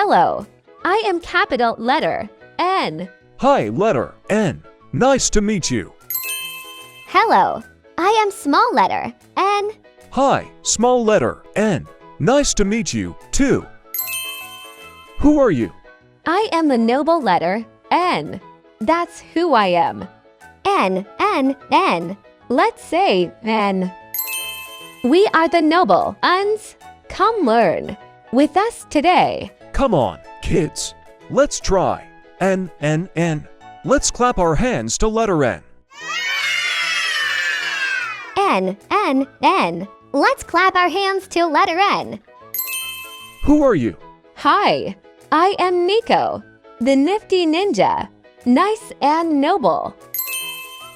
Hello, I am capital letter N. Hi, letter N. Nice to meet you. Hello, I am small letter N. Hi, small letter N. Nice to meet you, too. Who are you? I am the noble letter N. That's who I am. N, N, N. Let's say N. We are the noble uns. Come learn with us today. Come on, kids. Let's try. N, N, N. Let's clap our hands to letter N. N, N, N. Let's clap our hands to letter N. Who are you? Hi, I am Nico, the nifty ninja. Nice and noble.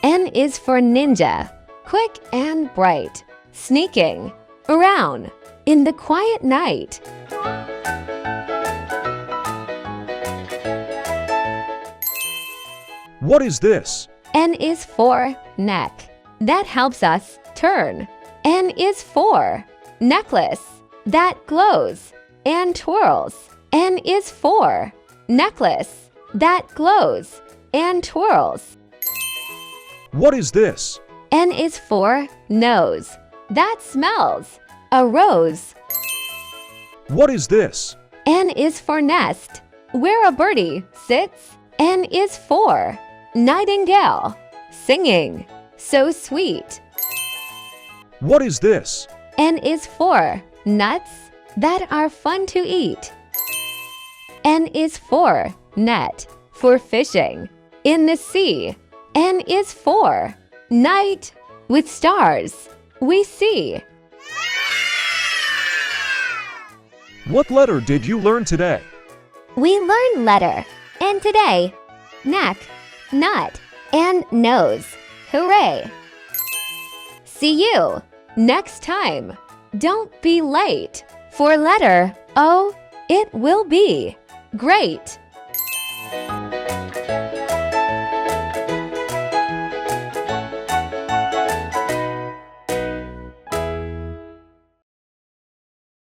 N is for ninja, quick and bright, sneaking around in the quiet night. What is this? N is for neck. That helps us turn. N is for necklace. That glows and twirls. N is for necklace. That glows and twirls. What is this? N is for nose. That smells a rose. What is this? N is for nest. Where a birdie sits. N is for nightingale, singing so sweet. What is this? N is for nuts that are fun to eat. N is for net, for fishing in the sea. N is for night with stars we see. What letter did you learn today? We learn letter, and today, neck, nut, and nose. Hooray! See you next time. Don't be late. For letter O, it will be great.